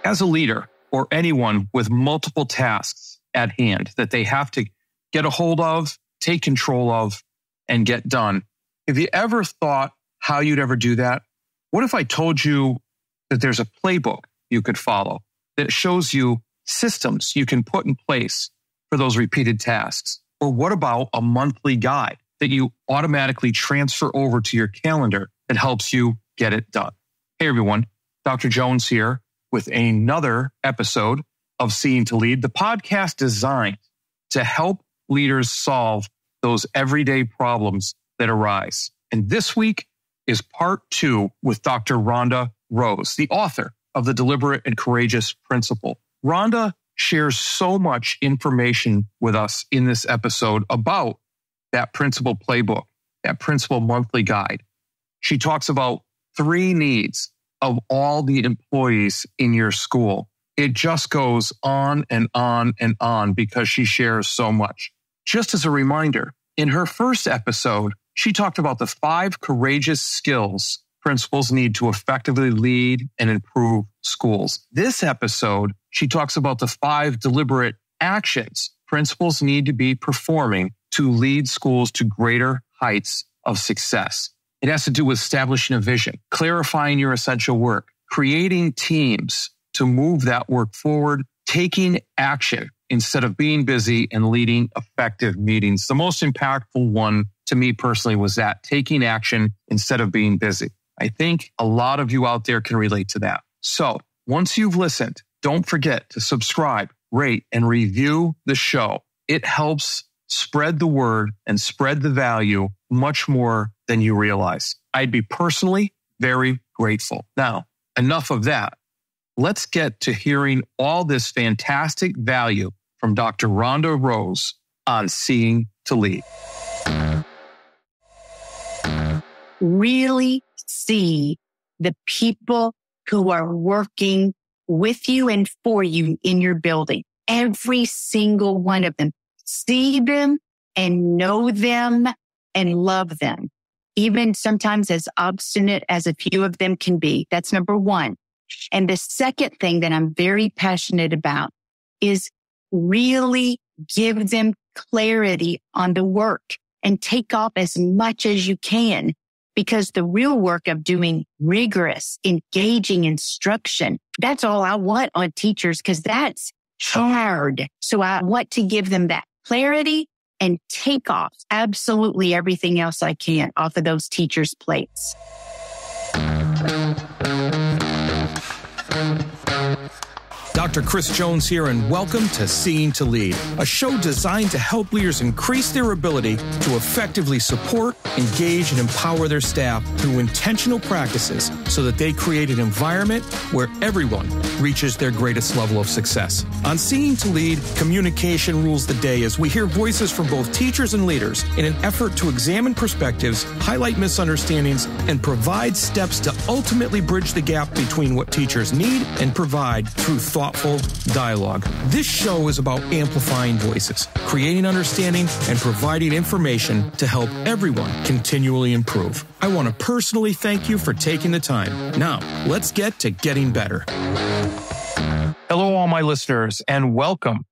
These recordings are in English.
As a leader or anyone with multiple tasks at hand that they have to get a hold of, take control of, and get done, have you ever thought how you'd ever do that? What if I told you that there's a playbook you could follow that shows you systems you can put in place for those repeated tasks? Or what about a monthly guide that you automatically transfer over to your calendar that helps you get it done? Hey everyone, Dr. Jones here with another episode of Seeing to Lead, the podcast designed to help leaders solve those everyday problems that arise. And this week is part 2 with Dr. Rhonda Rose, the author of The Deliberate and Courageous Principle. Rhonda shares so much information with us in this episode about that principle playbook, that principle monthly guide. She talks about 3 needs of all the employees in your school. It just goes on and on and on because she shares so much. Just as a reminder, in her first episode, she talked about the 5 courageous skills principals need to effectively lead and improve schools. This episode, she talks about the 5 deliberate actions principals need to be performing to lead schools to greater heights of success. It has to do with establishing a vision, clarifying your essential work, creating teams to move that work forward, taking action instead of being busy, and leading effective meetings. The most impactful one to me personally was that, taking action instead of being busy. I think a lot of you out there can relate to that. So once you've listened, don't forget to subscribe, rate, and review the show. It helps spread the word and spread the value much more than you realize. I'd be personally very grateful. Now, enough of that. Let's get to hearing all this fantastic value from Dr. Rhonda Rose on Seeing to Lead. Really see the people who are working with you and for you in your building. Every single one of them. See them and know them and love them. Even sometimes as obstinate as a few of them can be. That's number 1. And the second thing that I'm very passionate about is really give them clarity on the work and take off as much as you can. Because the real work of doing rigorous, engaging instruction, that's all I want on teachers because that's hard. So I want to give them that clarity and take off absolutely everything else I can off of those teachers' plates. Dr. Chris Jones here, and welcome to Seeing to Lead, a show designed to help leaders increase their ability to effectively support, engage, and empower their staff through intentional practices so that they create an environment where everyone reaches their greatest level of success. On Seeing to Lead, communication rules the day as we hear voices from both teachers and leaders in an effort to examine perspectives, highlight misunderstandings, and provide steps to ultimately bridge the gap between what teachers need and provide through thoughtful dialogue. This show is about amplifying voices, creating understanding, and providing information to help everyone continually improve. I want to personally thank you for taking the time. Now, let's get to getting better. Hello, all my listeners, and welcome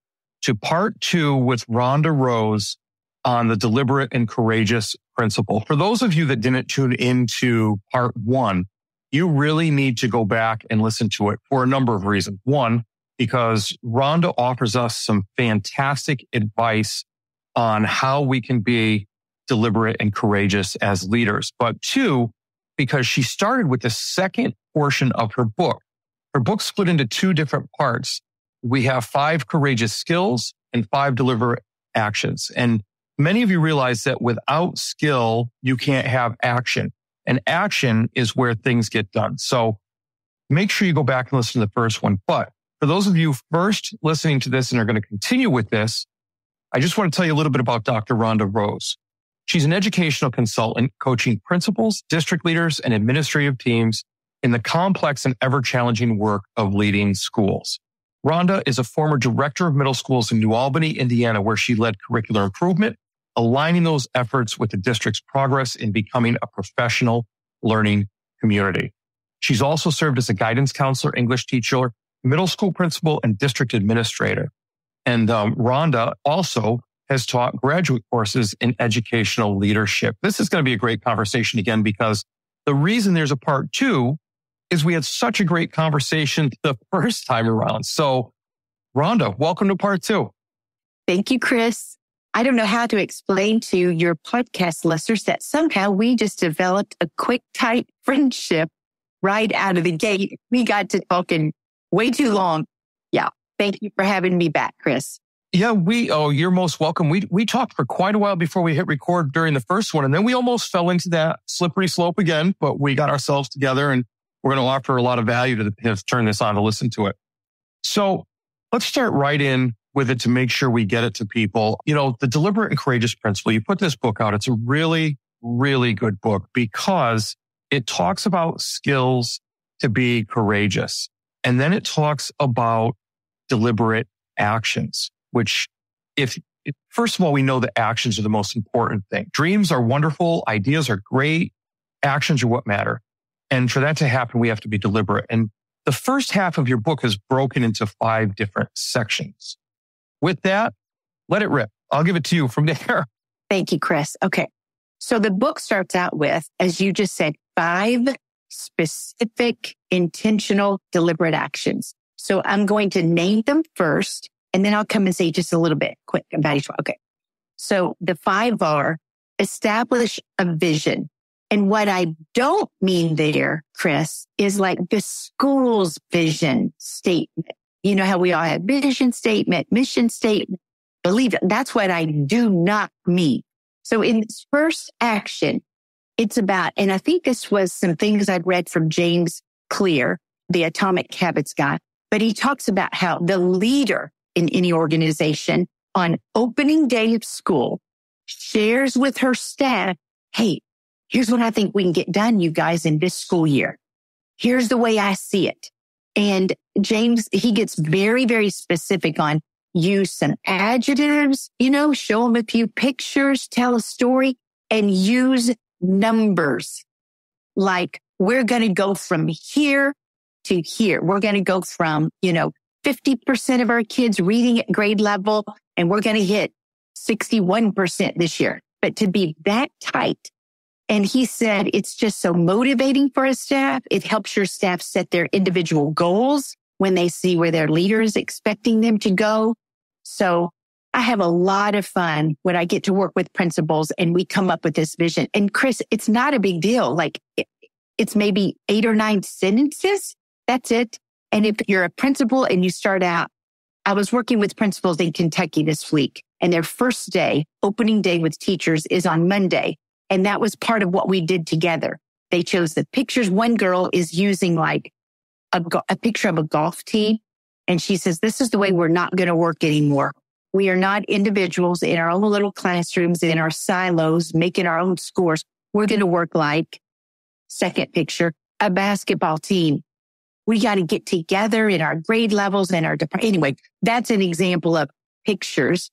to part 2 with Rhonda Rose on the Deliberate and Courageous Principle. For those of you that didn't tune into part 1, you really need to go back and listen to it for a number of reasons. 1, because Rhonda offers us some fantastic advice on how we can be deliberate and courageous as leaders. But 2, because she started with the second portion of her book. Her book split into 2 different parts. We have 5 courageous skills and 5 deliberate actions. And many of you realize that without skill, you can't have action. And action is where things get done. So make sure you go back and listen to the first one. But for those of you first listening to this and are going to continue with this, I just want to tell you a little bit about Dr. Rhonda Rose. She's an educational consultant coaching principals, district leaders, and administrative teams in the complex and ever-challenging work of leading schools. Rhonda is a former director of middle schools in New Albany, Indiana, where she led curricular improvement, aligning those efforts with the district's progress in becoming a professional learning community. She's also served as a guidance counselor, English teacher, middle school principal and district administrator. And Rhonda also has taught graduate courses in educational leadership. This is going to be a great conversation again, because the reason there's a part 2 is we had such a great conversation the first time around. So Rhonda, welcome to part 2. Thank you, Chris. I don't know how to explain to your podcast listeners that somehow we just developed a quick, tight friendship right out of the gate. We got to talking way too long. Yeah. Thank you for having me back, Chris. Yeah, you're most welcome. We talked for quite a while before we hit record during the first one, and then we almost fell into that slippery slope again, but we got ourselves together, and we're going to offer a lot of value to turn this on to listen to it. So let's start right in with it to make sure we get it to people. You know, the Deliberate and Courageous Principle, you put this book out. It's a really, really good book because it talks about skills to be courageous. And then it talks about deliberate actions, which first of all, we know that actions are the most important thing. Dreams are wonderful. Ideas are great. Actions are what matter. And for that to happen, we have to be deliberate. And the first half of your book is broken into 5 different sections. With that, let it rip. I'll give it to you from there. Thank you, Chris. Okay. So the book starts out with, as you just said, 5 specific, intentional, deliberate actions. So I'm going to name them first, and then I'll come and say just a little bit quick about each one. Okay. So the 5 are: establish a vision. And what I don't mean there, Chris, is like the school's vision statement. You know how we all have vision statement, mission statement. Believe it. That's what I do not mean. So in this first action, it's about, and I think this was some things I'd read from James Clear, the Atomic Habits guy, but he talks about how the leader in any organization on opening day of school shares with her staff, hey, here's what I think we can get done, you guys, in this school year. Here's the way I see it. And James, he gets very, very specific on use some adjectives, show them a few pictures, tell a story, and use numbers. Like, we're going to go from here to here. We're going to go from, 50% of our kids reading at grade level, and we're going to hit 61% this year. But to be that tight. And he said, it's just so motivating for a staff. It helps your staff set their individual goals when they see where their leader is expecting them to go. So I have a lot of fun when I get to work with principals and we come up with this vision. And Chris, it's not a big deal. Like it's maybe 8 or 9 sentences. That's it. And if you're a principal and you start out, I was working with principals in Kentucky this week, and their first day, opening day with teachers, is on Monday. And that was part of what we did together. They chose the pictures. One girl is using like a picture of a golf team. And she says, this is the way we're not going to work anymore. We are not individuals in our own little classrooms, in our silos, making our own scores. We're going to work like, second picture, a basketball team. We got to get together in our grade levels and our department. Anyway, that's an example of pictures.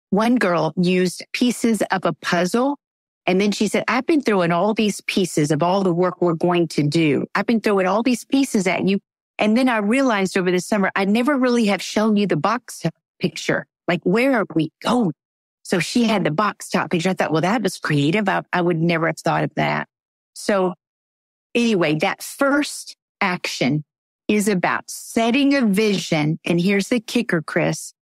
One girl used pieces of a puzzle. And then she said, I've been throwing all these pieces of all the work we're going to do. I've been throwing all these pieces at you. And then I realized over the summer, I never really have shown you the box picture. Like, where are we going? So she had the box top picture. I thought, well, that was creative. I would never have thought of that. So anyway, that first action is about setting a vision. And here's the kicker, Chris.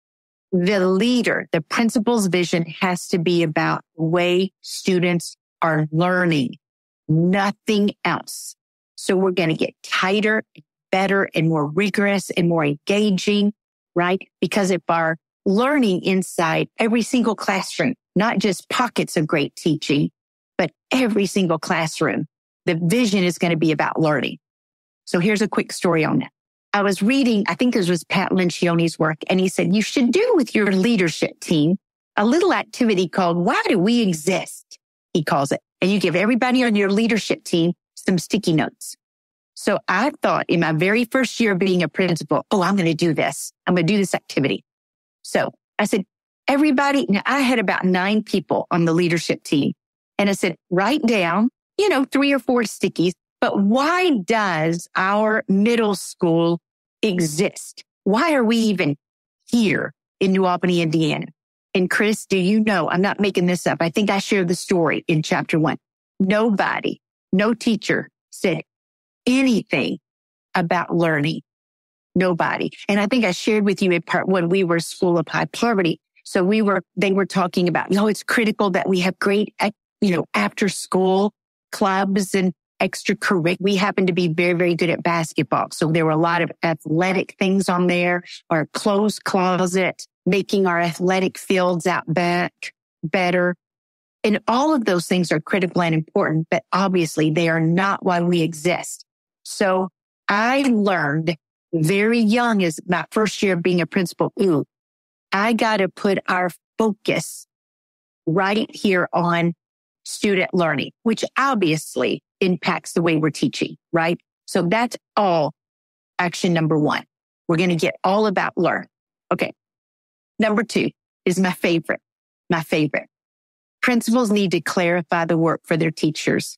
The leader, the principal's vision has to be about the way students are learning, nothing else. So we're going to get tighter, better, and more rigorous and more engaging, right? Because if our learning inside every single classroom, not just pockets of great teaching, but every single classroom, the vision is going to be about learning. So here's a quick story on that. I was reading, I think this was Pat Lencioni's work, and he said, you should do with your leadership team a little activity called Why Do We Exist? He calls it. And you give everybody on your leadership team some sticky notes. So I thought in my very first year of being a principal, I'm going to do this. I'm going to do this activity. So I said, everybody, now I had about 9 people on the leadership team. And I said, write down, 3 or 4 stickies. But why does our middle school exist? Why are we even here in New Albany, Indiana? And Chris, do you know, I'm not making this up. I think I shared the story in chapter 1. Nobody, no teacher said anything about learning. Nobody. And I think I shared with you in part when we were School of High Poverty. So they were talking about, it's critical that we have great, after school clubs and extracurricular. We happen to be very, very good at basketball. So there were a lot of athletic things on there, our clothes closet, making our athletic fields out back better. And all of those things are critical and important, but obviously they are not why we exist. So I learned very young, as my first year of being a principal, I got to put our focus right here on student learning, which obviously impacts the way we're teaching, right? So that's all action number 1. We're going to get all about learn. Okay. Number 2 is my favorite. Principals need to clarify the work for their teachers.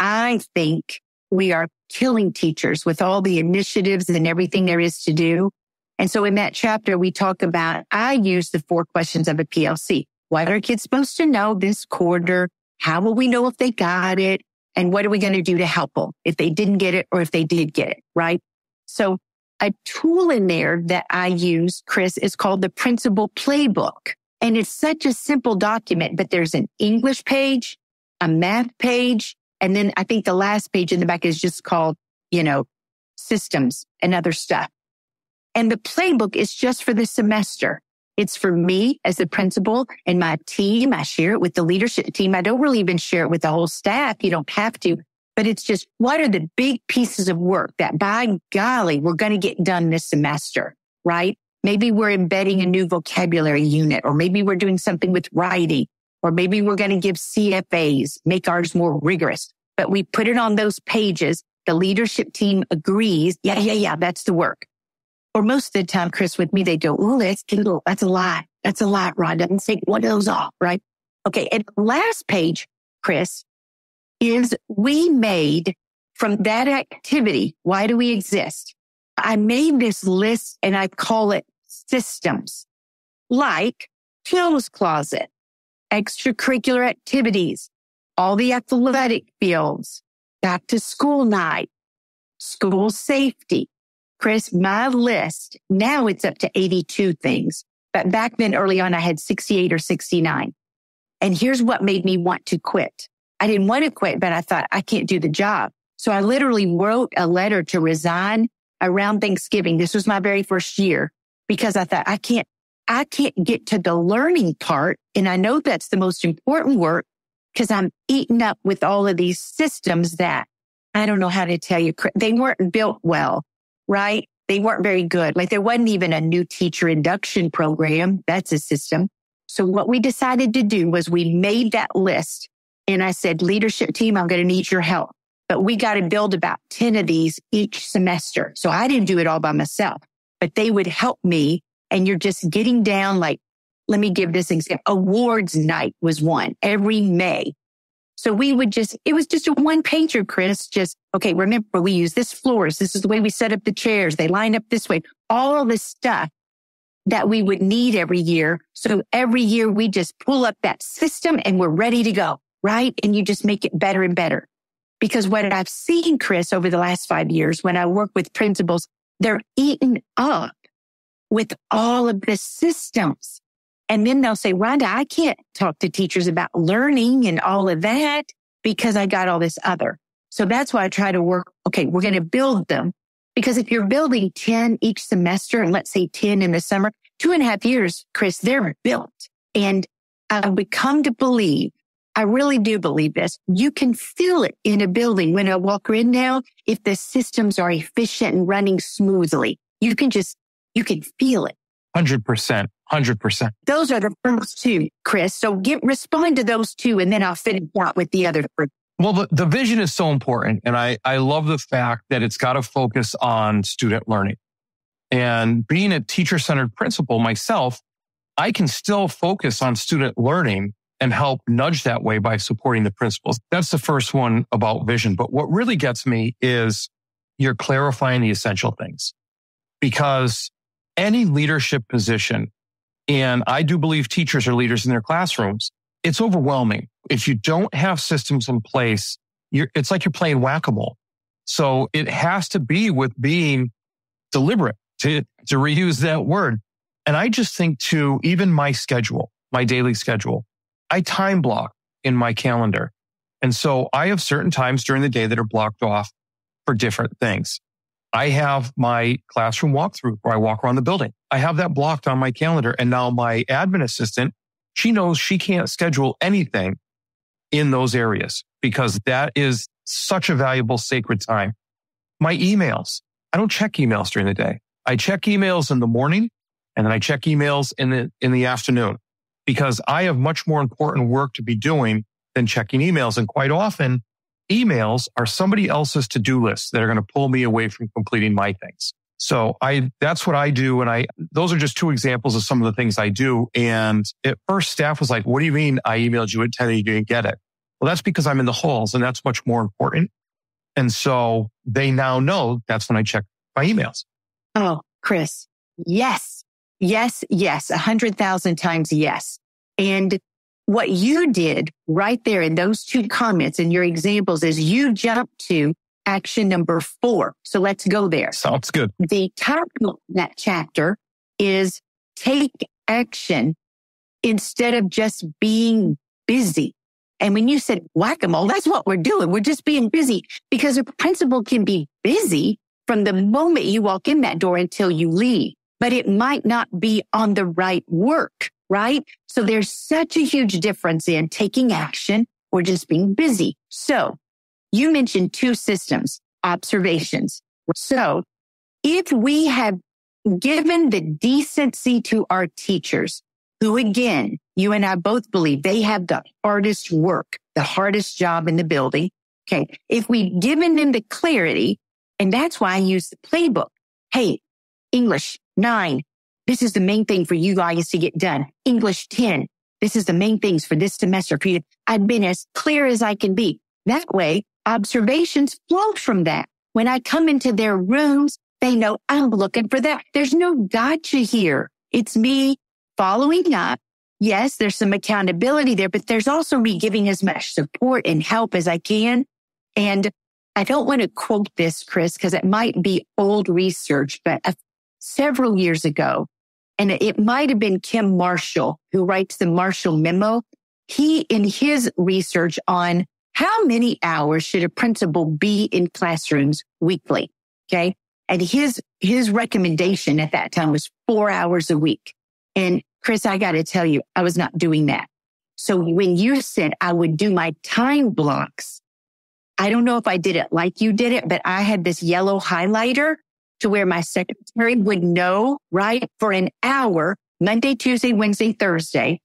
I think we are killing teachers with all the initiatives and everything there is to do. And so in that chapter, we talk about, I use the 4 questions of a PLC. What are kids supposed to know this quarter? How will we know if they got it? And what are we going to do to help them if they didn't get it or if they did get it, right? So a tool in there that I use, Chris, is called the Principal Playbook. And it's such a simple document, but there's an English page, a math page, and then I think the last page in the back is just called, systems and other stuff. And the playbook is just for the semester. It's for me as the principal and my team. I share it with the leadership team. I don't really even share it with the whole staff. You don't have to, but it's just, what are the big pieces of work that by golly, we're going to get done this semester, right? Maybe we're embedding a new vocabulary unit, or maybe we're doing something with writing, or maybe we're going to give CFAs, make ours more rigorous, but we put it on those pages. The leadership team agrees. Yeah, that's the work. Or most of the time, Chris, with me, they go, that's a lot. That's a lot, Rhonda. And take one of those off, right? Okay. And the last page, Chris, is we made from that activity. Why do we exist? I made this list and I call it systems, like clothes closet, extracurricular activities, all the athletic fields, back to school night, school safety. Chris, my list, now it's up to 82 things. But back then, early on, I had 68 or 69. And here's what made me want to quit. I didn't want to quit, but I thought I can't do the job. So I literally wrote a letter to resign around Thanksgiving. This was my very first year because I thought I can't get to the learning part. And I know that's the most important work because I'm eaten up with all of these systems that I don't know how to tell you. They weren't built well. Right? They weren't very good. Like there wasn't even a new teacher induction program. That's a system. So what we decided to do was we made that list and I said, leadership team, I'm going to need your help, but we got to build about 10 of these each semester. So I didn't do it all by myself, but they would help me. And you're just getting down like, let me give this example. Awards night was one every May. So it was just a 1-pager, Chris, okay, remember we use this floors. This is the way we set up the chairs. They line up this way. All this stuff that we would need every year. So every year we just pull up that system and we're ready to go, right? And you just make it better and better. Because what I've seen, Chris, over the last 5 years, when I work with principals, they're eaten up with all of the systems. And then they'll say, Rhonda, I can't talk to teachers about learning and all of that because I got all this other. So that's why I try to work. Okay, we're going to build them because if you're building 10 each semester and let's say 10 in the summer, 2.5 years, Chris, they're built. And I've become to believe, I really do believe this. You can feel it in a building when I walk in now. If the systems are efficient and running smoothly, you can feel it. 100%. 100%. Those are the first 2, Chris. So respond to those 2 and then I'll finish out with the other 3. Well, the vision is so important. And I love the fact that it's got to focus on student learning. And being a teacher-centered principal myself, I can still focus on student learning and help nudge that way by supporting the principals. That's the first one about vision. But what really gets me is you're clarifying the essential things. because any leadership position, and I do believe teachers are leaders in their classrooms, it's overwhelming. If you don't have systems in place, it's like you're playing whack-a-mole. So it has to be with being deliberate, to reuse that word. And I just think to even my schedule, my daily schedule, I time block in my calendar. And so I have certain times during the day that are blocked off for different things. I have my classroom walkthrough where I walk around the building. I have that blocked on my calendar. And now my admin assistant, she knows she can't schedule anything in those areas because that is such a valuable, sacred time. My emails, I don't check emails during the day. I check emails in the morning and then I check emails in the afternoon because I have much more important work to be doing than checking emails. And quite often, emails are somebody else's to-do lists that are going to pull me away from completing my things. So that's what I do. And those are just two examples of some of the things I do. And at first staff was like, what do you mean I emailed you at 10 and you didn't get it? Well, that's because I'm in the halls and that's much more important. And so they now know that's when I check my emails. Oh, Chris. Yes. Yes. Yes. 100,000 times yes. And what you did right there in those two comments and your examples is you jumped to action number 4. So let's go there. Sounds good. The title of that chapter is take action instead of just being busy. And when you said whack-a-mole, that's what we're doing. We're just being busy because a principal can be busy from the moment you walk in that door until you leave, but it might not be on the right work, right? So there's such a huge difference in taking action or just being busy. So you mentioned 2 systems, observations. So if we have given the decency to our teachers, who again, you and I both believe they have the hardest work, the hardest job in the building. Okay. If we've given them the clarity, and that's why I use the playbook. Hey, English 9. This is the main thing for you guys to get done. English 10. This is the main things for this semester for you. I've been as clear as I can be. That way, observations flow from that. When I come into their rooms, they know I'm looking for that. There's no gotcha here. It's me following up. Yes, there's some accountability there, but there's also me giving as much support and help as I can. And I don't want to quote this, Chris, because it might be old research, but several years ago, and it might have been Kim Marshall, who writes the Marshall Memo. He, in his research on how many hours should a principal be in classrooms weekly, okay? And his recommendation at that time was 4 hours a week. And Chris, I got to tell you, I was not doing that. So when you said I would do my time blocks, I don't know if I did it like you did it, but I had this yellow highlighter to where my secretary would know, right? For an hour, Monday, Tuesday, Wednesday, Thursday,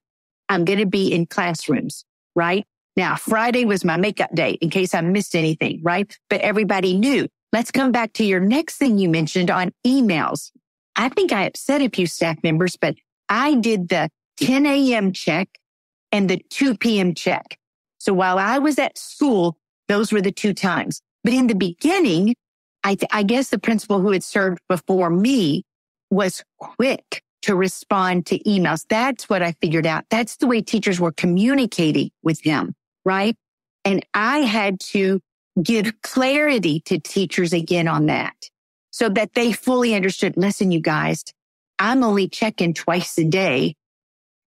I'm going to be in classrooms, right? Now, Friday was my makeup day in case I missed anything, right? But everybody knew. Let's come back to your next thing you mentioned on emails. I think I upset a few staff members, but I did the 10 a.m. check and the 2 p.m. check. So while I was at school, those were the 2 times. But in the beginning, I guess the principal who had served before me was quick to respond to emails. That's what I figured out. That's the way teachers were communicating with him, right? And I had to give clarity to teachers again on that so that they fully understood, listen, you guys, I'm only checking twice a day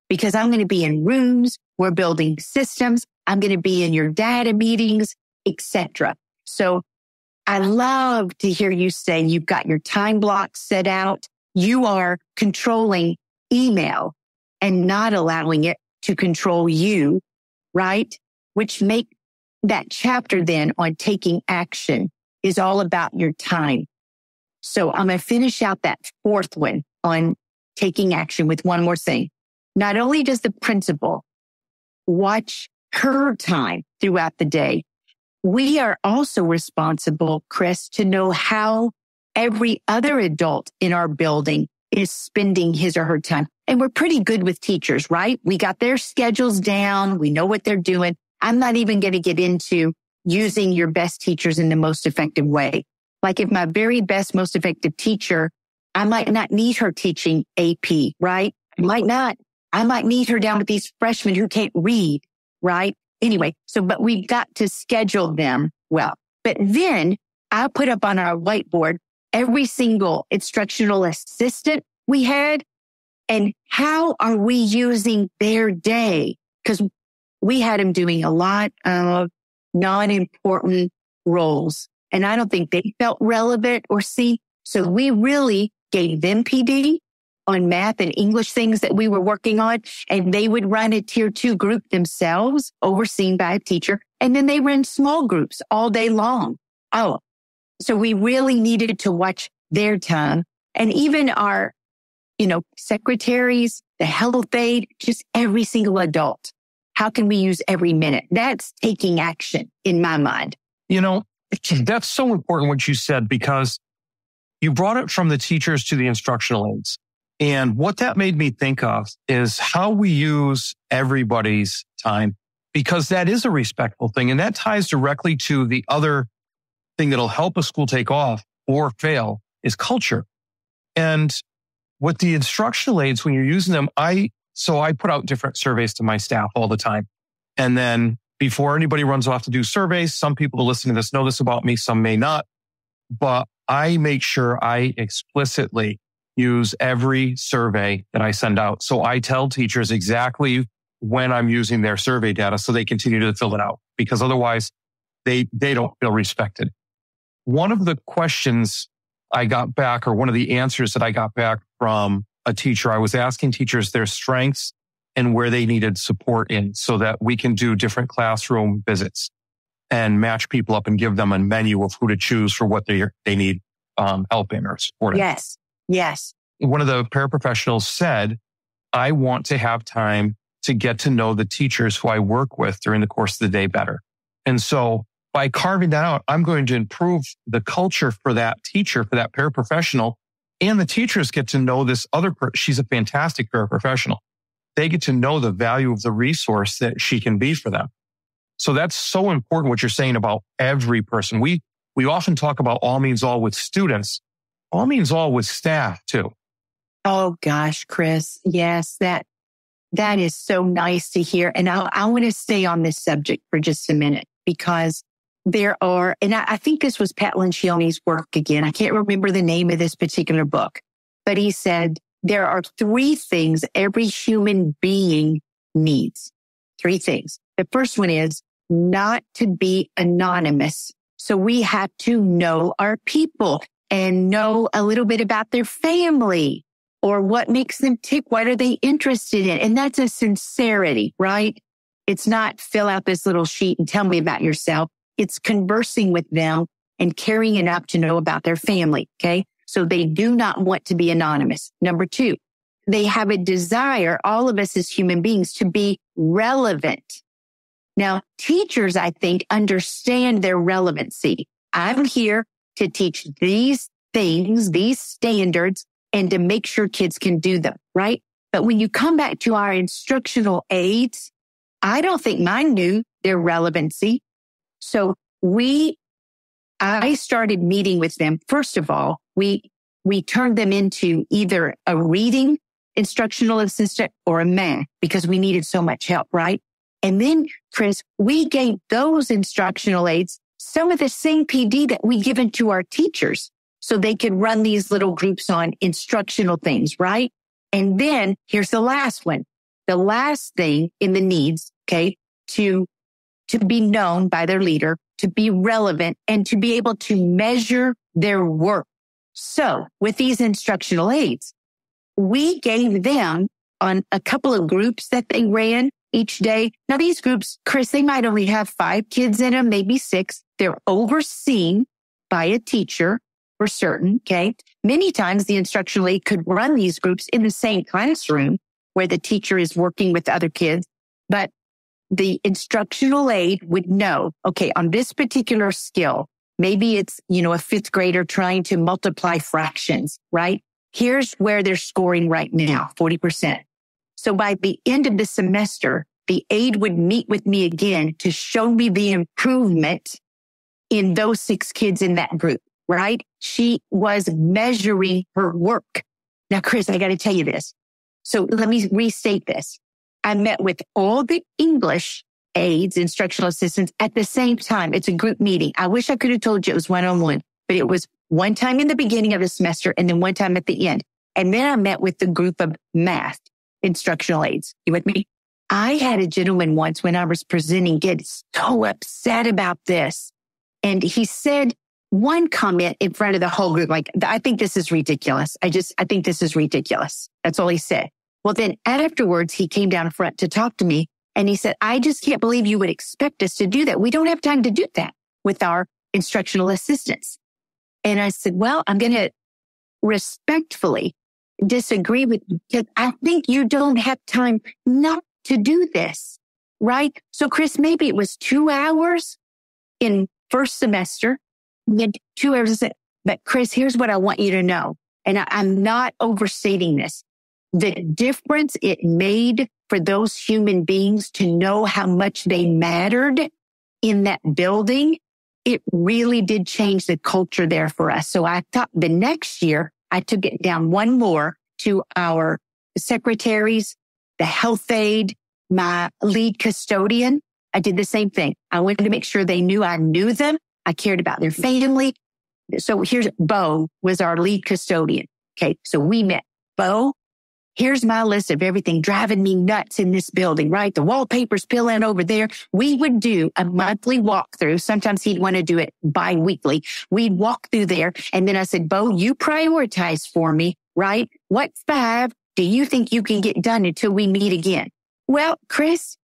because I'm going to be in rooms. We're building systems. I'm going to be in your data meetings, etc. So I love to hear you say you've got your time blocks set out. You are controlling email and not allowing it to control you, right? Which make that chapter then on taking action is all about your time. So I'm going to finish out that 4th one on taking action with one more thing. Not only does the principal watch her time throughout the day, we are also responsible, Chris, to know how every other adult in our building is spending his or her time. And we're pretty good with teachers, right? We got their schedules down. We know what they're doing. I'm not even going to get into using your best teachers in the most effective way. Like if my very best, most effective teacher, I might not need her teaching AP, right? Might not. I might need her down with these freshmen who can't read, right? Anyway, but we've got to schedule them well. But then I put up on our whiteboard every single instructional assistant we had and how are we using their day? Because we had them doing a lot of non-important roles. And I don't think they felt relevant or seen. So we really gave them PD on math and English things that we were working on. And they would run a tier 2 group themselves, overseen by a teacher. And then they ran small groups all day long. Oh, so we really needed to watch their time. And even our, secretaries, the health aide, just every single adult. How can we use every minute? That's taking action in my mind. That's so important what you said, because you brought it from the teachers to the instructional aides. And what that made me think of is how we use everybody's time, because that is a respectful thing. And that ties directly to the other thing that'll help a school take off or fail is culture. And with the instructional aides, when you're using them, I put out different surveys to my staff all the time. And then before anybody runs off to do surveys, some people listening to this know this about me, some may not, but I make sure I explicitly use every survey that I send out. So I tell teachers exactly when I'm using their survey data so they continue to fill it out, because otherwise they don't feel respected. One of the questions I got back, or one of the answers that I got back from a teacher, I was asking teachers their strengths and where they needed support in so that we can do different classroom visits and match people up and give them a menu of who to choose for what they need help in or support in. Yes. One of the paraprofessionals said, I want to have time to get to know the teachers who I work with during the course of the day better. And so by carving that out, I'm going to improve the culture for that teacher, for that paraprofessional, and the teachers get to know this other person. She's a fantastic paraprofessional. They get to know the value of the resource that she can be for them. So that's so important what you're saying about every person. We often talk about all means all with students. All means all with staff too. Oh gosh, Chris. Yes, that is so nice to hear. And I want to stay on this subject for just a minute, because there are, and I think this was Pat Lencioni's work again. I can't remember the name of this particular book, but he said there are 3 things every human being needs. 3 things. The first one is not to be anonymous. So we have to know our people and know a little bit about their family or what makes them tick. What are they interested in? And that's a sincerity, right? It's not fill out this little sheet and tell me about yourself. It's conversing with them and caring enough to know about their family. Okay. So they do not want to be anonymous. Number 2, they have a desire, all of us as human beings, to be relevant. Now, teachers, I think, understand their relevancy. I'm here to teach these things, these standards, and to make sure kids can do them, right? But when you come back to our instructional aides, I don't think mine knew their relevancy. So I started meeting with them. First of all, we turned them into either a reading instructional assistant or a math, because we needed so much help, right? And then, Chris, we gave those instructional aides some of the same PD that we given to our teachers so they could run these little groups on instructional things, right? And then here's the last one. The last thing in the needs, okay, to be known by their leader, to be relevant, and to be able to measure their work. So with these instructional aides, we gave them on a couple of groups that they ran each day. Now these groups, Chris, they might only have 5 kids in them, maybe 6. They're overseen by a teacher for certain, okay? Many times the instructional aide could run these groups in the same classroom where the teacher is working with other kids, but the instructional aide would know, okay, on this particular skill, maybe it's, a 5th grader trying to multiply fractions, right? Here's where they're scoring right now, 40%. So by the end of the semester, the aide would meet with me again to show me the improvement in those 6 kids in that group, right? She was measuring her work. Now, Chris, I got to tell you this. So let me restate this. I met with all the English aides, instructional assistants at the same time. It's a group meeting. I wish I could have told you it was one-on-one, but it was one time in the beginning of the semester and then one time at the end. And then I met with the group of math instructional aides. You with me? I had a gentleman once when I was presenting get so upset about this. And he said one comment in front of the whole group, like, I think this is ridiculous. I think this is ridiculous. That's all he said. Well, then afterwards, he came down front to talk to me and he said, I just can't believe you would expect us to do that. We don't have time to do that with our instructional assistants. And I said, well, I'm going to respectfully disagree with you because I think you don't have time not to do this, right? So Chris, maybe it was 2 hours in first semester, then 2 hours. But Chris, here's what I want you to know. And I'm not overstating this. The difference it made for those human beings to know how much they mattered in that building, it really did change the culture there for us. So I thought the next year I took it down one more to our secretaries, the health aide, my lead custodian. I did the same thing. I wanted to make sure they knew I knew them. I cared about their family. So here's Bo was our lead custodian. Okay. So we met. Bo, here's my list of everything driving me nuts in this building, right? The wallpaper's peeling over there. We would do a monthly walkthrough. Sometimes he'd want to do it bi-weekly. We'd walk through there. And then I said, Bo, you prioritize for me, right? What 5 do you think you can get done until we meet again? Well, Chris,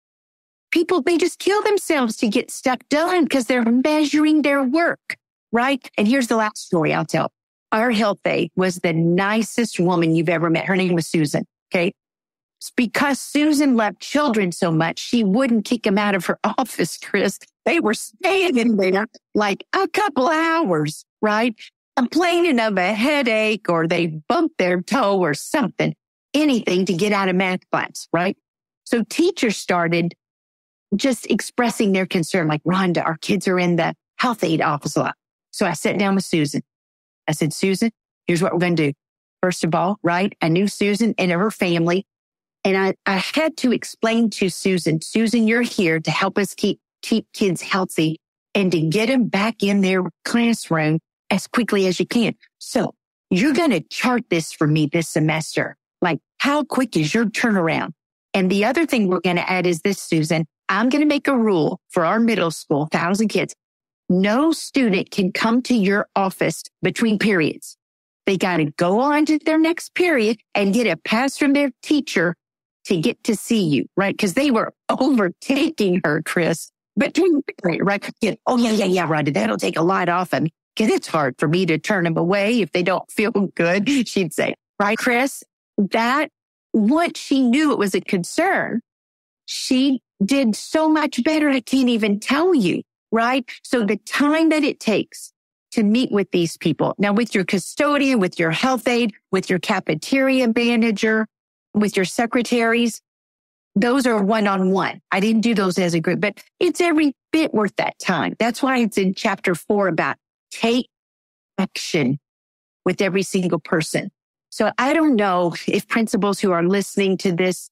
people, they just kill themselves to get stuff done because they're measuring their work, right? And here's the last story I'll tell. Our health aide was the nicest woman you've ever met. Her name was Susan. Okay. It's because Susan loved children so much, she wouldn't kick them out of her office, Chris. They were staying in there like a couple hours, right? Complaining of a headache or they bumped their toe or something, anything to get out of math class, right? So teachers started just expressing their concern, like, Rhonda, our kids are in the health aide office a lot. So I sat down with Susan. I said, Susan, here's what we're going to do. First of all, right? I knew Susan and her family. And I had to explain to Susan, you're here to help us keep kids healthy and to get them back in their classroom as quickly as you can. So you're going to chart this for me this semester. Like, how quick is your turnaround? And the other thing we're going to add is this, Susan. I'm going to make a rule for our middle school, 1,000 kids. No student can come to your office between periods. They got to go on to their next period and get a pass from their teacher to get to see you, right? Because they were overtaking her, Chris, between periods, right? Oh, yeah, Rhonda, that'll take a lot off of me because it's hard for me to turn them away if they don't feel good, she'd say, right, Chris? That once she knew it was a concern, she did so much better. I can't even tell you, right? So the time that it takes to meet with these people, now with your custodian, with your health aide, with your cafeteria manager, with your secretaries, those are one-on-one. I didn't do those as a group, but it's every bit worth that time. That's why it's in chapter 4 about take action with every single person. So I don't know if principals who are listening to this,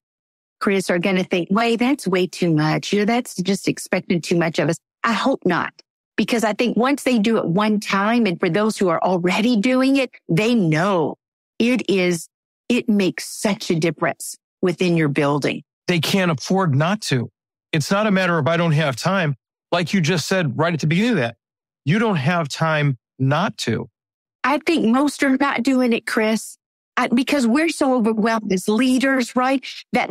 Chris, are going to think, wait, that's way too much. That's just expecting too much of us. I hope not, because I think once they do it one time, and for those who are already doing it, they know it makes such a difference within your building. They can't afford not to. It's not a matter of I don't have time. Like you just said right at the beginning of that, you don't have time not to. I think most are not doing it, Chris, because we're so overwhelmed as leaders, right? That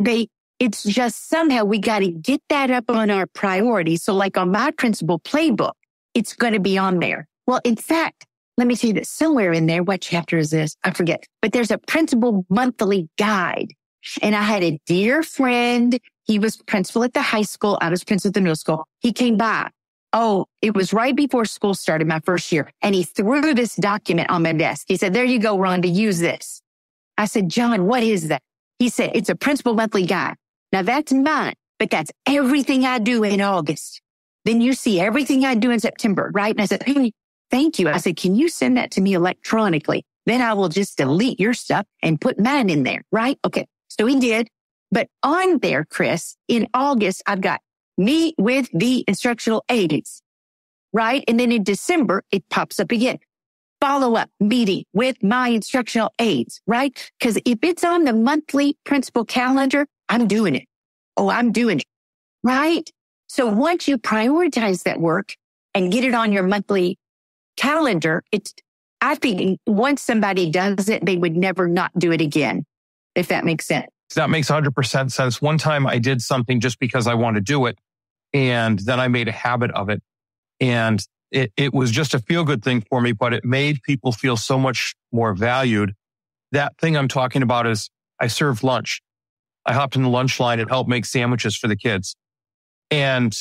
it's just somehow we got to get that up on our priorities. So like on my principal playbook, it's going to be on there. Well, in fact, let me tell you that somewhere in there, what chapter is this? I forget, but there's a principal monthly guide. And I had a dear friend. He was principal at the high school. I was principal at the middle school. He came by. Oh, it was right before school started, my first year. And he threw this document on my desk. He said, there you go, Rhonda, use this. I said, John, what is that? He said, it's a principal monthly guide. Now that's mine, but that's everything I do in August. Then you see everything I do in September, right? And I said, hey, thank you. I said, can you send that to me electronically? Then I will just delete your stuff and put mine in there, right? Okay. So he did. But on there, Chris, in August, I've got meet with the instructional aides, right? And then in December, it pops up again. Follow-up meeting with my instructional aides, right? Because if it's on the monthly principal calendar, I'm doing it. Oh, I'm doing it, right? So once you prioritize that work and get it on your monthly calendar, I think once somebody does it, they would never not do it again, if that makes sense. That makes 100% sense. One time I did something just because I wanted to do it, and then I made a habit of it. And it was just a feel-good thing for me, but it made people feel so much more valued. That thing I'm talking about is I served lunch. I hopped in the lunch line and helped make sandwiches for the kids. And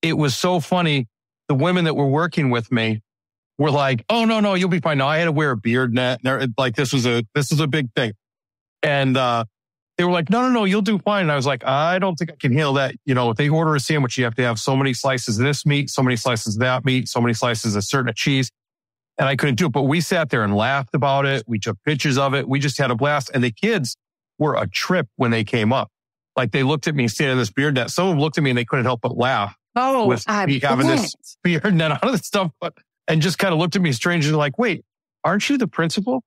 it was so funny. The women that were working with me were like, oh, no, you'll be fine. No, I had to wear a beard net. Like this was a big thing. And they were like, no, you'll do fine. And I was like, I don't think I can handle that. You know, if they order a sandwich, you have to have so many slices of this meat, so many slices of that meat, so many slices of certain cheese. And I couldn't do it. But we sat there and laughed about it. We took pictures of it. We just had a blast. And the kids were a trip when they came up. Like they looked at me standing in this beard net. Some of them looked at me and they couldn't help but laugh. Oh, with me having this beard net on this stuff. And just kind of looked at me strangely like, wait, aren't you the principal?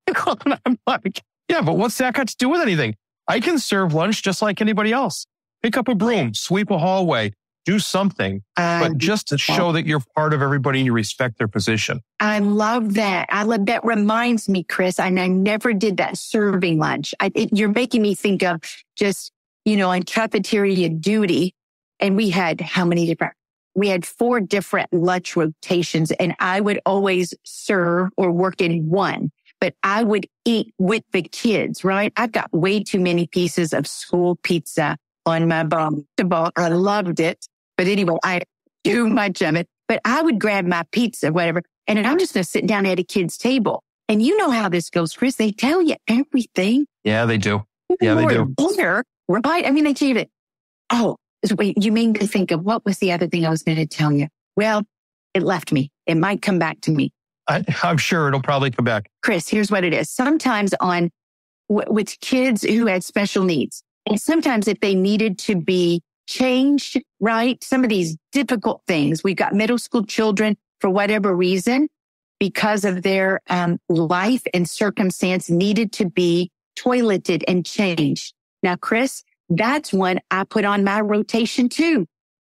I'm like, yeah, but what's that got to do with anything? I can serve lunch just like anybody else. Pick up a broom, sweep a hallway, do something, but just to show that you're part of everybody and you respect their position. I love that. That reminds me, Chris, and I never did that serving lunch. You're making me think of just, on cafeteria duty. And we had we had 4 different lunch rotations, and I would always serve or work in one. But I would eat with the kids, right? I've got way too many pieces of school pizza on my bum. I loved it. But anyway, I too much of it. But I would grab my pizza, whatever, and then I'm just going to sit down at a kid's table. And you know how this goes, Chris. They tell you everything. Yeah, they do. Yeah, they do. Right? I mean, they tell you that. Oh, wait, you made me think of what was the other thing I was going to tell you? Well, it left me. It might come back to me. I'm sure it'll probably come back. Chris, here's what it is. Sometimes with kids who had special needs, and sometimes if they needed to be changed, right? Some of these difficult things. We've got middle school children for whatever reason, because of their life and circumstance, needed to be toileted and changed. Now, Chris, that's one I put on my rotation too.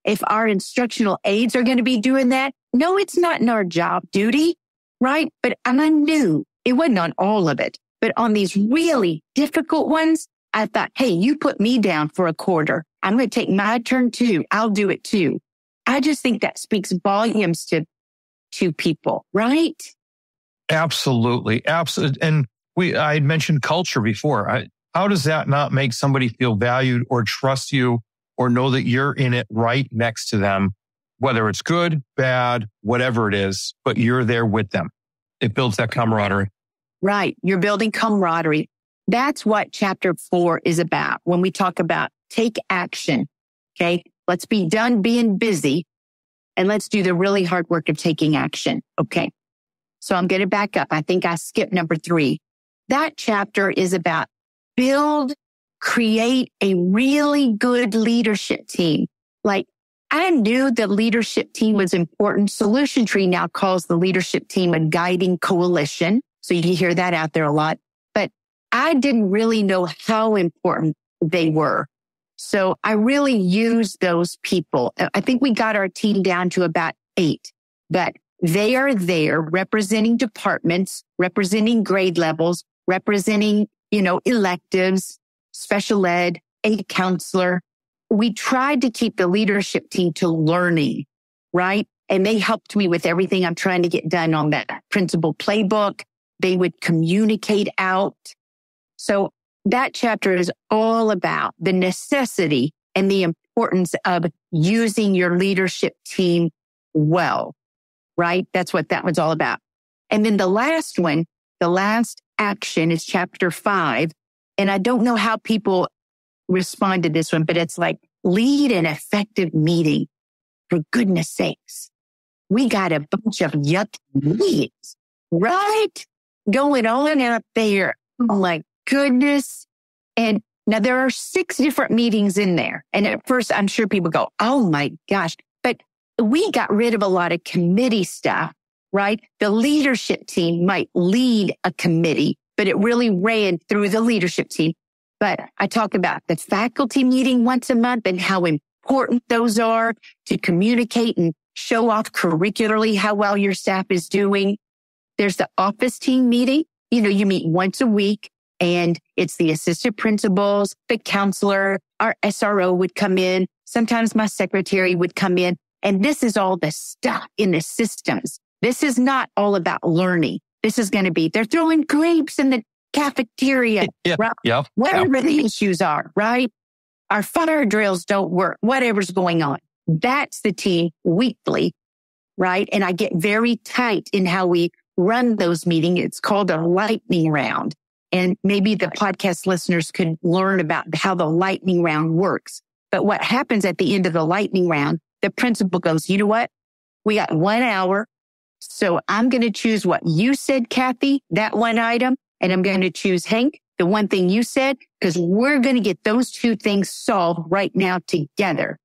If our instructional aides are going to be doing that, no, it's not in our job duty. Right? And I knew it wasn't on all of it, but on these really difficult ones, I thought, hey, you put me down for a quarter. I'm going to take my turn too. I'll do it too. I just think that speaks volumes to people, right? Absolutely. Absolutely. And I had mentioned culture before. How does that not make somebody feel valued or trust you or know that you're in it right next to them? Whether it's good, bad, whatever it is, but you're there with them. It builds that camaraderie. Right. You're building camaraderie. That's what chapter 4 is about. When we talk about take action. Okay. Let's be done being busy and let's do the really hard work of taking action. Okay. So I'm going to back up. I think I skipped number 3. That chapter is about create a really good leadership team. Like, I knew the leadership team was important. Solution Tree now calls the leadership team a guiding coalition. So you hear that out there a lot. But I didn't really know how important they were. So I really used those people. I think we got our team down to about 8. But they are there representing departments, representing grade levels, representing, electives, special ed, a counselor. We tried to keep the leadership team to learning, right? And they helped me with everything I'm trying to get done on that principal playbook. They would communicate out. So that chapter is all about the necessity and the importance of using your leadership team well, right? That's what that was all about. And then the last one, the last action is chapter 5. And I don't know how people respond to this one, but it's like lead an effective meeting, for goodness sakes. we got a bunch of yuck meetings, right? Going on out there. Oh my goodness. And now there are 6 different meetings in there. And at first, I'm sure people go, oh my gosh. But we got rid of a lot of committee stuff, right? The leadership team might lead a committee, but it really ran through the leadership team. But I talk about the faculty meeting once a month and how important those are to communicate and show off curricularly how well your staff is doing. There's the office team meeting. You meet once a week and it's the assistant principals, the counselor, our SRO would come in. Sometimes my secretary would come in. And this is all the stuff in the systems. This is not all about learning. This is going to be, they're throwing grapes in the cafeteria, right? Yep. Whatever the issues are, right? Our fire drills don't work, whatever's going on. That's the team weekly, right? And I get very tight in how we run those meetings. It's called a lightning round. And maybe the podcast listeners could learn about how the lightning round works. But what happens at the end of the lightning round, the principal goes, you know what? We got 1 hour. So I'm going to choose what you said, Kathy, that one item. And I'm going to choose Hank, the one thing you said, because we're going to get those 2 things solved right now together.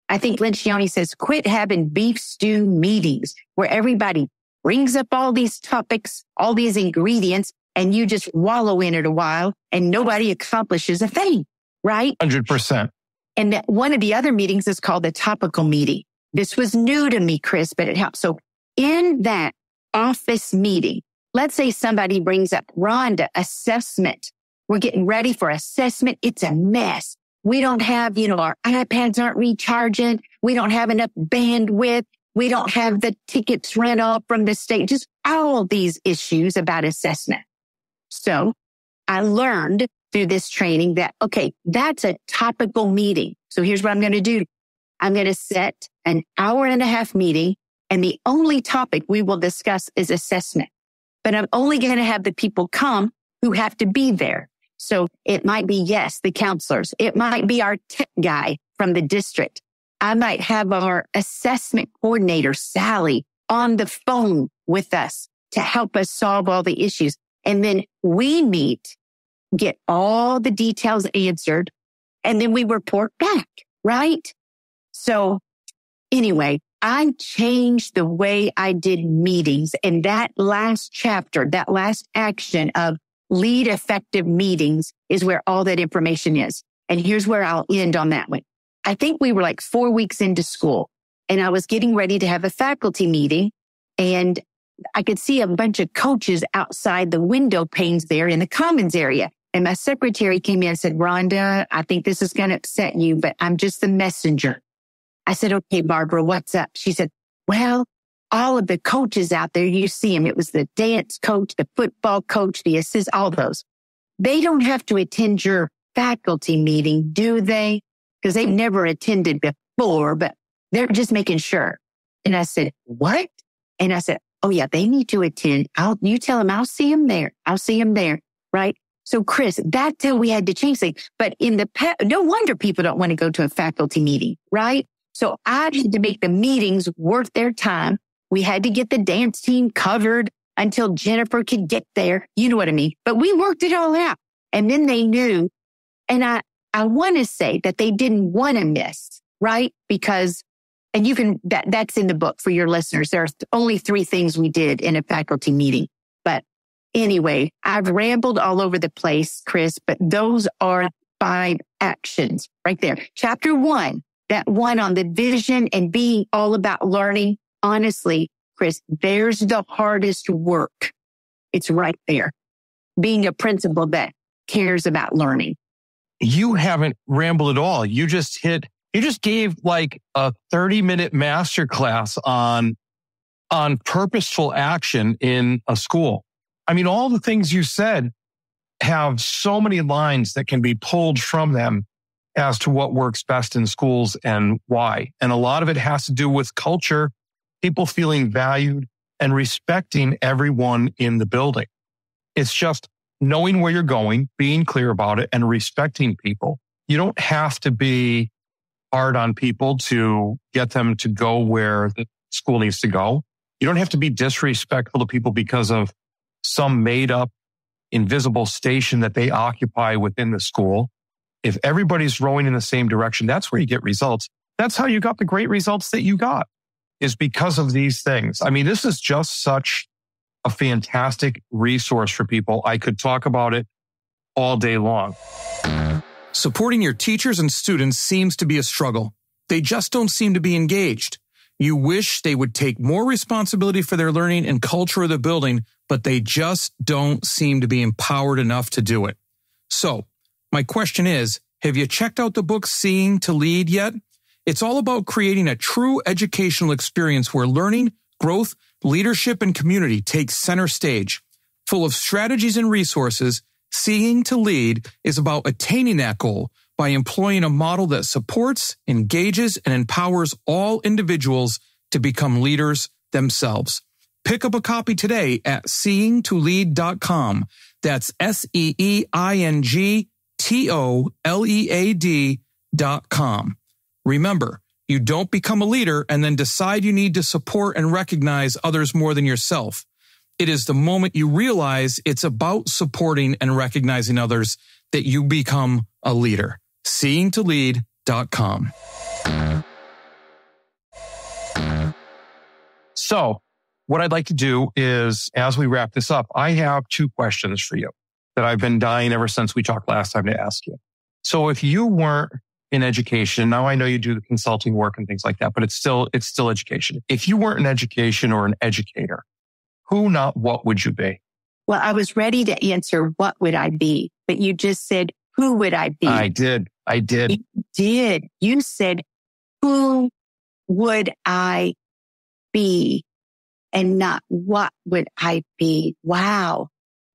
I think Lencioni says, quit having beef stew meetings where everybody brings up all these topics, all these ingredients, and you just wallow in it a while and nobody accomplishes a thing, right? 100%. And that one of the other meetings is called the topical meeting. This was new to me, Chris, but it helps. So in that office meeting, let's say somebody brings up Rhonda assessment. We're getting ready for assessment. It's a mess. We don't have, our iPads aren't recharging. We don't have enough bandwidth. We don't have the tickets rent off from the state. Just all these issues about assessment. So I learned through this training that, okay, that's a topical meeting. So here's what I'm going to do. I'm going to set an 1.5-hour meeting, and the only topic we will discuss is assessment. But I'm only going to have the people come who have to be there. So it might be, yes, the counselors. It might be our tech guy from the district. I might have our assessment coordinator, Sally, on the phone with us to help us solve all the issues. And then we meet, get all the details answered, and then we report back, right? So anyway, I changed the way I did meetings. And that last chapter, that last action of lead effective meetings is where all that information is. And here's where I'll end on that one. I think we were like 4 weeks into school and I was getting ready to have a faculty meeting and I could see a bunch of coaches outside the window panes there in the commons area. And my secretary came in and said, Rhonda, I think this is going to upset you, but I'm just the messenger. I said, okay, Barbara, what's up? She said, well, all of the coaches out there, you see them. It was the dance coach, the football coach, the assist, all those. They don't have to attend your faculty meeting, do they? Because they've never attended before, but they're just making sure. And I said, what? And I said, oh yeah, they need to attend. You tell them I'll see them there. I'll see them there. Right. So Chris, that's how we had to change things. But in the past, no wonder people don't want to go to a faculty meeting. Right. So I had to make the meetings worth their time. We had to get the dance team covered until Jennifer could get there. You know what I mean? But we worked it all out. And then they knew. And I want to say that they didn't want to miss, right? Because, and you can, that's in the book for your listeners. There are only 3 things we did in a faculty meeting. But anyway, I've rambled all over the place, Chris, but those are 5 actions right there. Chapter 1, that one on the vision and being all about learning. Honestly, Chris, there's the hardest work. It's right there. Being a principal that cares about learning. You haven't rambled at all. You just gave like a 30-minute masterclass on purposeful action in a school. I mean, all the things you said have so many lines that can be pulled from them as to what works best in schools and why. And a lot of it has to do with culture, people feeling valued and respecting everyone in the building. It's just knowing where you're going, being clear about it, and respecting people. You don't have to be hard on people to get them to go where school needs to go. You don't have to be disrespectful to people because of some made up invisible station that they occupy within the school. If everybody's rowing in the same direction, that's where you get results. That's how you got the great results that you got, is because of these things. I mean, this is just such a fantastic resource for people. I could talk about it all day long. Supporting your teachers and students seems to be a struggle. They just don't seem to be engaged. You wish they would take more responsibility for their learning and culture of the building, but they just don't seem to be empowered enough to do it. So, my question is, have you checked out the book Seeing to Lead yet? It's all about creating a true educational experience where learning, growth, leadership, and community take center stage. Full of strategies and resources, Seeing to Lead is about attaining that goal by employing a model that supports, engages, and empowers all individuals to become leaders themselves. Pick up a copy today at seeingtolead.com. That's seeingtolead.com. Remember, you don't become a leader and then decide you need to support and recognize others more than yourself. It is the moment you realize it's about supporting and recognizing others that you become a leader. seeingtolead.com. So what I'd like to do is, as we wrap this up, I have 2 questions for you that I've been dying ever since we talked last time to ask you. So if you weren't in education, now I know you do the consulting work and things like that, but it's still education. If you weren't in education or an educator, who, not what, would you be? Well, I was ready to answer what would I be, but you just said, who would I be? I did. You did. You said, who would I be and not what would I be? Wow.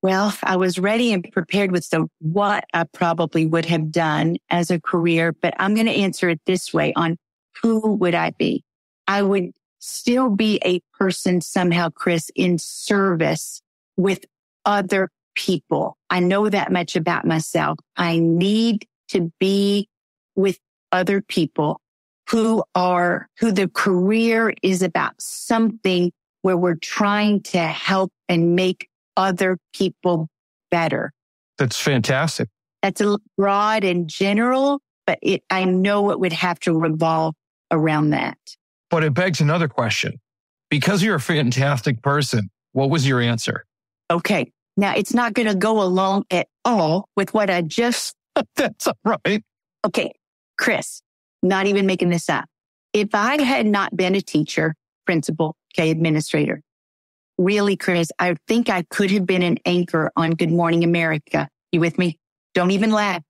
Well, I was ready and prepared with the what I probably would have done as a career, but I'm going to answer it this way on who would I be? I would still be a person somehow, Chris, in service with other people. I know that much about myself. I need to be with other people who the career is about something where we're trying to help and make other people better. That's fantastic. That's a little broad and general, but I know it would have to revolve around that. But it begs another question. Because you're a fantastic person, what was your answer? Okay. Now, it's not going to go along at all with what I just... That's all right. Okay. Chris, not even making this up. If I had not been a teacher, principal, administrator, really, Chris, I think I could have been an anchor on Good Morning America. You with me? Don't even laugh.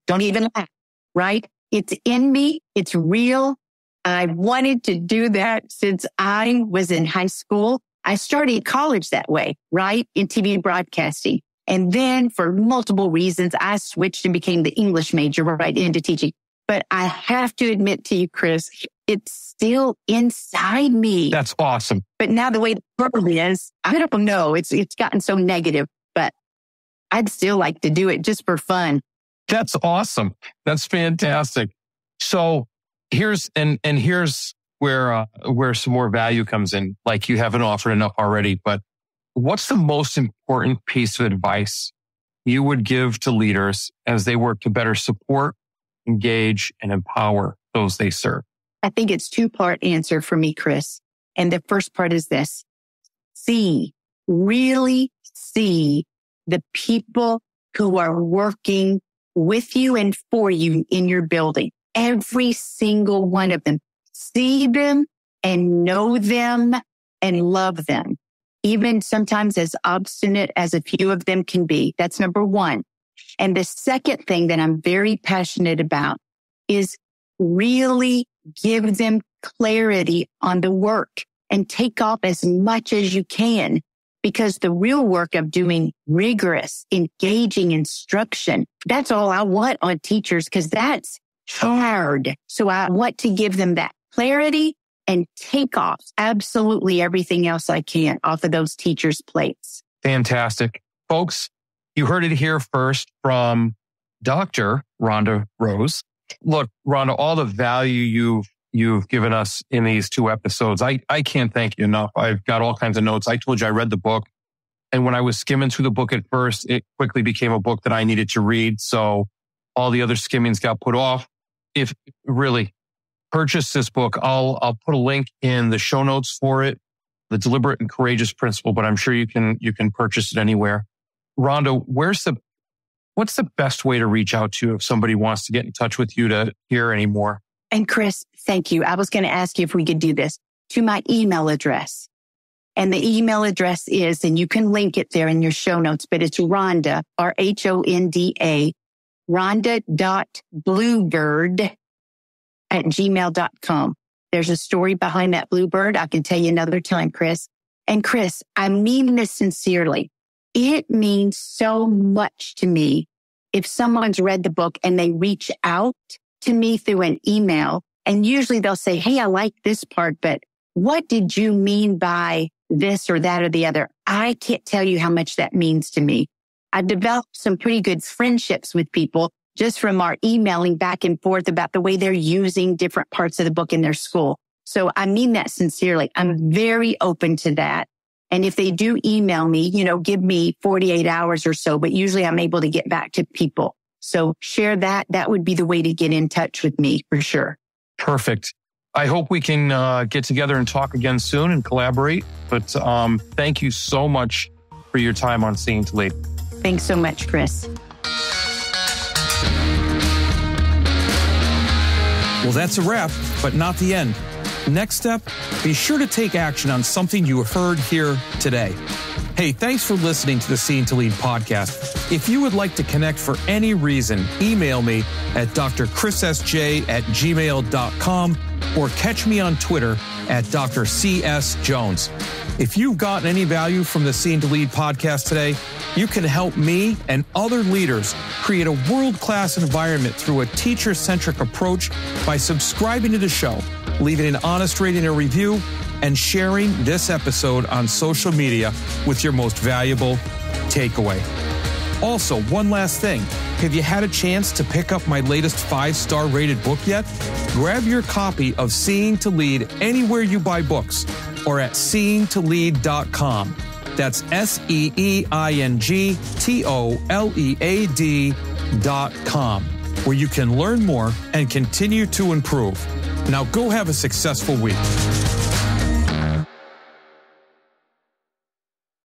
Right? It's in me. It's real. I wanted to do that since I was in high school. I started college that way, right? In TV broadcasting. And then for multiple reasons, I switched and became the English major right into teaching. But I have to admit to you, Chris, it's still inside me. That's awesome. But now the way the world is, I don't know. It's gotten so negative, but I'd still like to do it just for fun. That's awesome. That's fantastic. So here's where some more value comes in. Like, you haven't offered enough already, but what's the most important piece of advice you would give to leaders as they work to better support, engage, and empower those they serve? I think it's 2-part answer for me, Chris. And the first part is this. Really see the people who are working with you and for you in your building. Every single one of them. See them and know them and love them. Even sometimes as obstinate as a few of them can be. That's number 1. And the second thing that I'm very passionate about is really give them clarity on the work and take off as much as you can, because the real work of doing rigorous, engaging instruction, that's all I want on teachers, because that's hard. So I want to give them that clarity and take off absolutely everything else I can off of those teachers' plates. Fantastic. Folks, you heard it here first from Dr. Rhonda Rose. Look, Rhonda, all the value you've you've given us in these 2 episodes. I can't thank you enough. I've got all kinds of notes. I told you I read the book. And when I was skimming through the book at first, it quickly became a book that I needed to read. So all the other skimmings got put off. If really purchase this book, I'll put a link in the show notes for it, The Deliberate and Courageous Principle, but I'm sure you can purchase it anywhere. Rhonda, what's the best way to reach out to you if somebody wants to get in touch with you to hear any more? And Chris, thank you. I was going to ask you if we could do this to my email address. And the email address is, and you can link it there in your show notes, but it's Rhonda, RHONDA, Rhonda.bluebird@gmail.com. There's a story behind that bluebird. I can tell you another time, Chris. And Chris, I mean this sincerely. It means so much to me if someone's read the book and they reach out to me through an email, and usually they'll say, hey, I like this part, but what did you mean by this or that or the other? I can't tell you how much that means to me. I've developed some pretty good friendships with people just from our emailing back and forth about the way they're using different parts of the book in their school. So I mean that sincerely. I'm very open to that. And if they do email me, give me 48 hours or so, but usually I'm able to get back to people. So share that. That would be the way to get in touch with me for sure. Perfect. I hope we can get together and talk again soon and collaborate. But thank you so much for your time on Seeing to Lead. Thanks so much, Chris. Well, that's a wrap, but not the end. Next step, be sure to take action on something you heard here today. Hey, thanks for listening to the Seeing to Lead podcast. If you would like to connect for any reason, email me at drchrissj@gmail.com or catch me on Twitter at Dr. C.S. Jones. If you've gotten any value from the Seeing to Lead podcast today, you can help me and other leaders create a world-class environment through a teacher-centric approach by subscribing to the show, leaving an honest rating or review, and sharing this episode on social media with your most valuable takeaway. Also, one last thing. Have you had a chance to pick up my latest 5-star rated book yet? Grab your copy of Seeing to Lead anywhere you buy books or at seeingtolead.com. That's seingtolead.com, where you can learn more and continue to improve. Now go have a successful week.